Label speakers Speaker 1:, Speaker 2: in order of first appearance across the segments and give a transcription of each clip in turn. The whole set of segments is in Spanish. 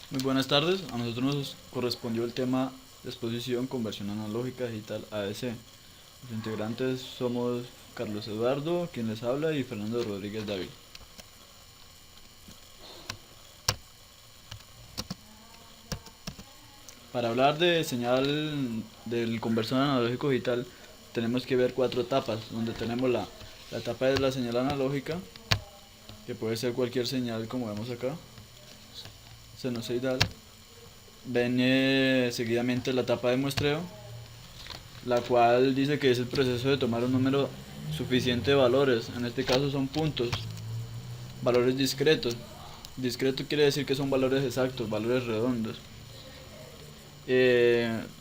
Speaker 1: Muy buenas tardes, a nosotros nos correspondió el tema de exposición, conversión analógica digital ADC. Los integrantes somos Carlos Eduardo, quien les habla, y Fernando Rodríguez David. Para hablar de señal del conversor analógico digital, tenemos que ver cuatro etapas, donde tenemos la etapa de la señal analógica, que puede ser cualquier señal como vemos acá, senoidal. Viene seguidamente la etapa de muestreo, la cual dice que es el proceso de tomar un número suficiente de valores, en este caso son puntos, valores discretos. Discreto quiere decir que son valores exactos, valores redondos.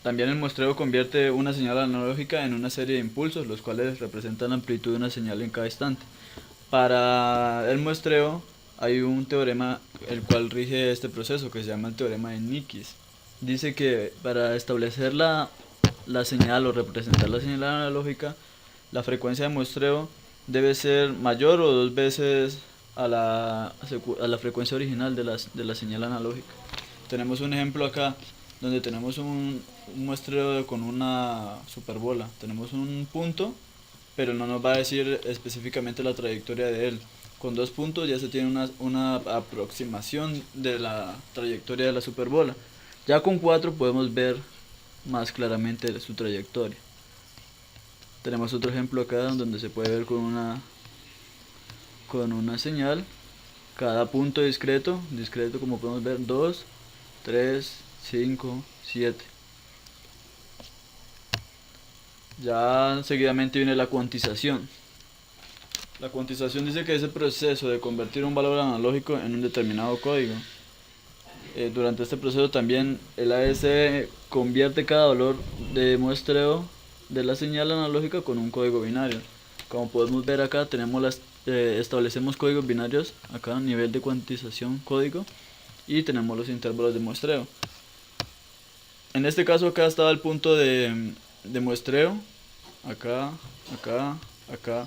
Speaker 1: También el muestreo convierte una señal analógica en una serie de impulsos, los cuales representan la amplitud de una señal en cada instante. Para el muestreo hay un teorema el cual rige este proceso, que se llama el teorema de Nikis. Dice que para establecer la señal o representar la señal analógica, la frecuencia de muestreo debe ser mayor o dos veces a la frecuencia original de la señal analógica. Tenemos un ejemplo acá donde tenemos un muestreo con una superbola. Tenemos un punto, pero no nos va a decir específicamente la trayectoria de él. Con dos puntos ya se tiene una aproximación de la trayectoria de la superbola. Ya con cuatro podemos ver más claramente su trayectoria. Tenemos otro ejemplo acá donde se puede ver con una señal. Cada punto discreto como podemos ver, 2, 3, 5, 7. Ya seguidamente viene la cuantización. La cuantización dice que es el proceso de convertir un valor analógico en un determinado código. Durante este proceso también el ADC convierte cada valor de muestreo de la señal analógica con un código binario. Como podemos ver acá, establecemos códigos binarios acá a nivel de cuantización código, y tenemos los intervalos de muestreo. En este caso acá estaba el punto de muestreo, acá, acá, acá.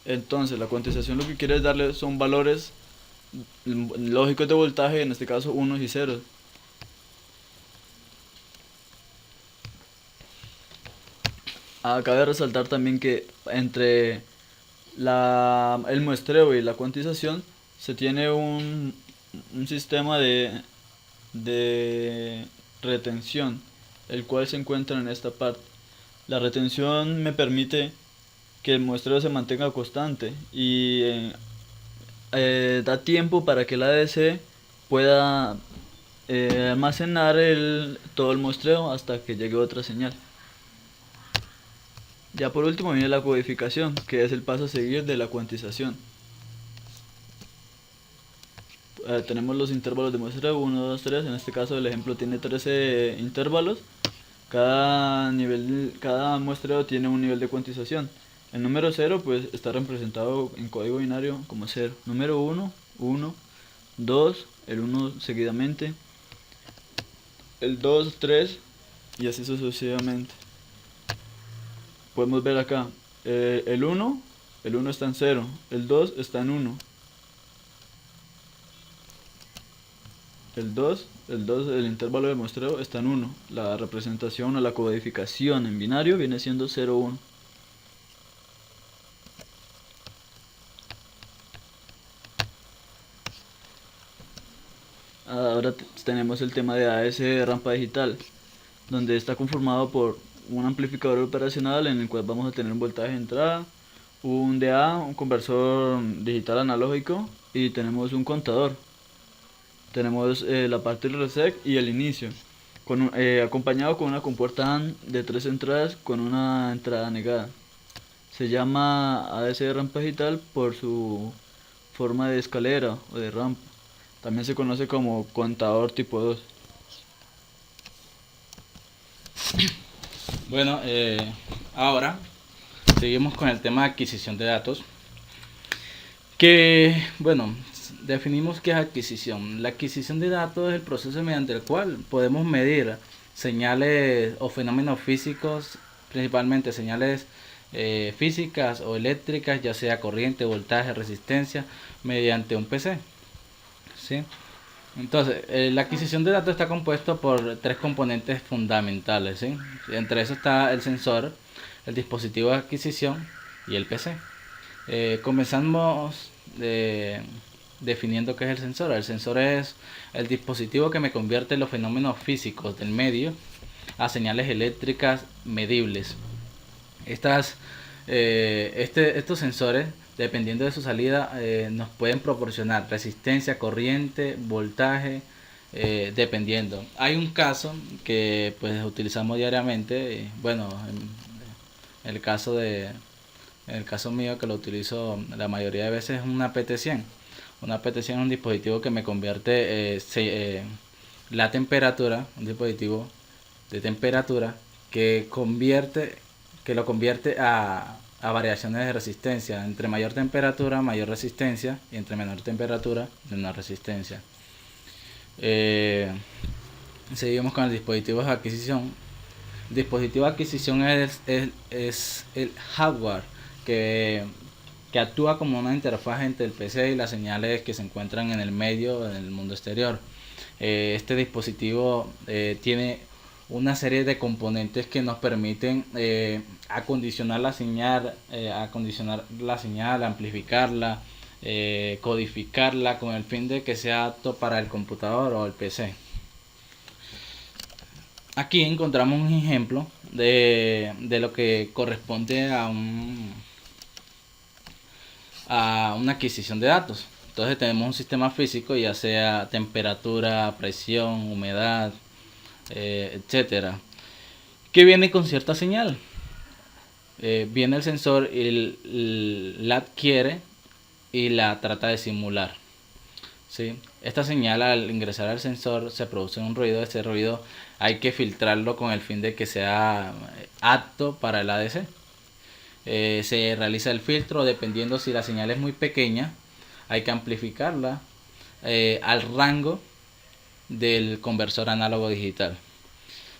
Speaker 1: Entonces la cuantización lo que quiere es darle son valores lógicos de voltaje, en este caso unos y ceros. Cabe resaltar también que entre el muestreo y la cuantización se tiene un sistema de retención, el cual se encuentra en esta parte. La retención me permite que el muestreo se mantenga constante y da tiempo para que el ADC pueda almacenar todo el muestreo hasta que llegue otra señal. Ya por último viene la codificación, que es el paso a seguir de la cuantización. Tenemos los intervalos de muestreo 1, 2, 3. En este caso el ejemplo tiene 13 intervalos. Cada muestreo tiene un nivel de cuantización. El número 0 pues está representado en código binario como 0. Número 1, 1, 2, el 1 seguidamente, el 2, 3 y así sucesivamente. Podemos ver acá, el uno está en 0, el 2 está en 1, el intervalo de muestreo está en 1. La representación o la codificación en binario viene siendo 0, 1. Ahora tenemos el tema de AS rampa digital, donde está conformado por un amplificador operacional en el cual vamos a tener un voltaje de entrada, un DA, un conversor digital analógico, y tenemos un contador. Tenemos la parte del reset y el inicio, acompañado con una compuerta AND de 3 entradas con una entrada negada. Se llama ADC rampa digital por su forma de escalera o de rampa. También se conoce como contador tipo 2.
Speaker 2: Bueno, ahora seguimos con el tema de adquisición de datos. Que, bueno, definimos qué es adquisición. La adquisición de datos es el proceso mediante el cual podemos medir señales o fenómenos físicos, principalmente señales físicas o eléctricas, ya sea corriente, voltaje, resistencia, mediante un PC. ¿Sí? Entonces, la adquisición de datos está compuesto por tres componentes fundamentales, ¿sí? Entre eso está el sensor, el dispositivo de adquisición y el PC. Comenzamos definiendo qué es el sensor. El sensor es el dispositivo que me convierte los fenómenos físicos del medio a señales eléctricas medibles. Estos sensores, dependiendo de su salida, nos pueden proporcionar resistencia, corriente, voltaje, dependiendo. Hay un caso que pues utilizamos diariamente, bueno, en el caso en el caso mío, que lo utilizo la mayoría de veces, es una PT100. Una PT100 es un dispositivo que me convierte la temperatura, un dispositivo de temperatura que lo convierte a variaciones de resistencia. Entre mayor temperatura, mayor resistencia, y entre menor temperatura, menor resistencia. Seguimos con el dispositivo de adquisición. El dispositivo de adquisición es el hardware que, que actúa como una interfaz entre el PC y las señales que se encuentran en el medio, en el mundo exterior. Este dispositivo tiene una serie de componentes que nos permiten acondicionar la señal, amplificarla, codificarla con el fin de que sea apto para el computador o el PC. Aquí encontramos un ejemplo de lo que corresponde a una adquisición de datos. Entonces tenemos un sistema físico, ya sea temperatura, presión, humedad, etcétera, que viene con cierta señal. Viene el sensor y la adquiere y la trata de simular. ¿Sí? Esta señal, al ingresar al sensor, se produce un ruido. Este ruido hay que filtrarlo con el fin de que sea apto para el ADC. Se realiza el filtro dependiendo. Si la señal es muy pequeña, hay que amplificarla al rango del conversor análogo digital.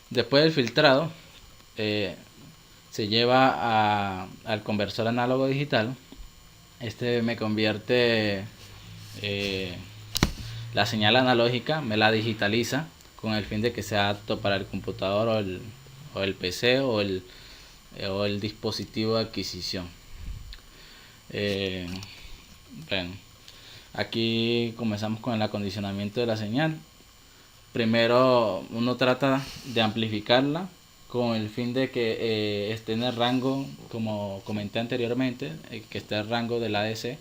Speaker 2: Después del filtrado, se lleva al conversor análogo digital. Este me convierte la señal analógica, me la digitaliza con el fin de que sea apto para el computador o el PC o el dispositivo de adquisición. Bueno, aquí comenzamos con el acondicionamiento de la señal. Primero uno trata de amplificarla con el fin de que esté en el rango, como comenté anteriormente, que esté en el rango del ADC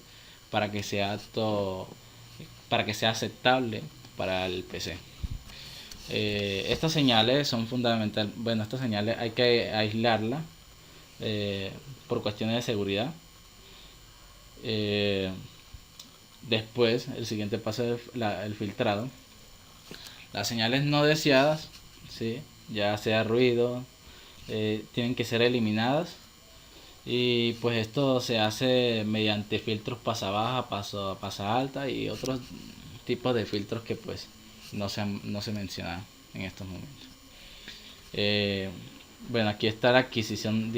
Speaker 2: para que sea apto, para que sea aceptable para el PC. Estas señales son fundamentales. Bueno, estas señales hay que aislarlas por cuestiones de seguridad. Después, el siguiente paso es el filtrado. Las señales no deseadas, ¿sí? Ya sea ruido, tienen que ser eliminadas. Y pues esto se hace mediante filtros pasa baja, pasa alta y otros tipos de filtros que pues no se mencionan en estos momentos. Bueno, aquí está la adquisición,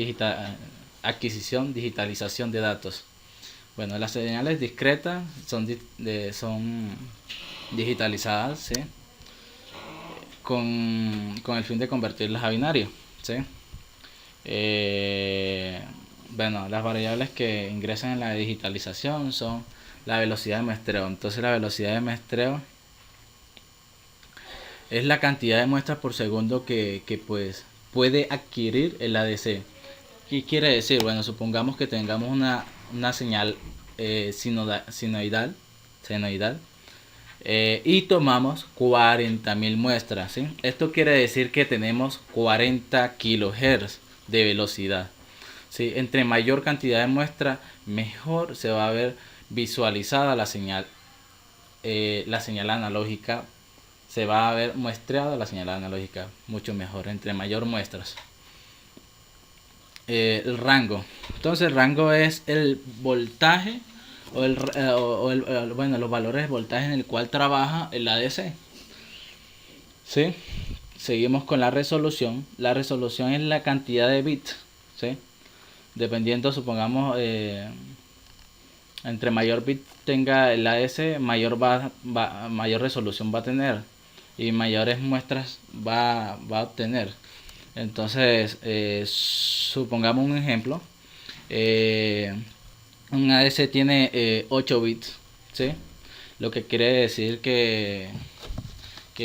Speaker 2: digitalización de datos. Bueno, las señales discretas son digitalizadas, ¿sí? Con el fin de convertirlas a binario, ¿sí? Bueno, las variables que ingresan en la digitalización son la velocidad de muestreo. Entonces la velocidad de muestreo es la cantidad de muestras por segundo que pues puede adquirir el ADC. ¿Qué quiere decir? Bueno, supongamos que tengamos una señal senoidal, y tomamos 40.000 muestras, ¿sí? Esto quiere decir que tenemos 40 kHz de velocidad, ¿sí? Entre mayor cantidad de muestras, mejor se va a ver visualizada la señal analógica. Se va a ver muestreada la señal analógica mucho mejor entre mayor muestras. El rango. Entonces el rango es el voltaje bueno, los valores de voltaje en el cual trabaja el ADC. ¿Sí? Seguimos con la resolución. La resolución es la cantidad de bits, ¿sí? Dependiendo, supongamos, Entre mayor bit tenga el ADC, mayor resolución va a tener y mayores muestras va a obtener. Entonces, supongamos un ejemplo. eh, un ADC tiene 8 bits, ¿sí? Lo que quiere decir que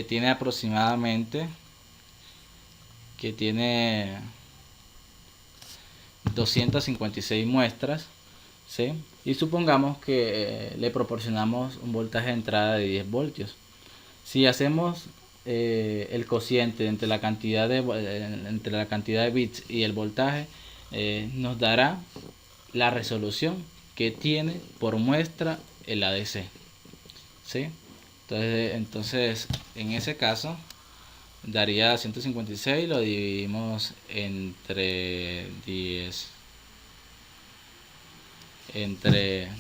Speaker 2: tiene aproximadamente, que tiene 256 muestras, ¿sí? Y supongamos que le proporcionamos un voltaje de entrada de 10 voltios. Si hacemos el cociente entre la cantidad de bits y el voltaje, nos dará la resolución que tiene por muestra el ADC, ¿sí? Entonces, en ese caso daría 156, lo dividimos entre 10,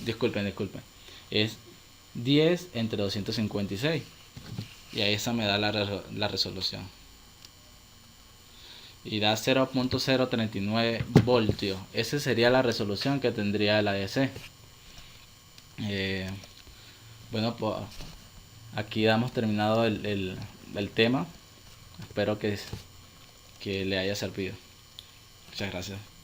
Speaker 2: disculpen, es 10 entre 256 y ahí esa me da la resolución y da 0.039 voltios. Esa sería la resolución que tendría el ADC. Bueno, pues aquí damos terminado el tema. Espero que le haya servido. Muchas gracias.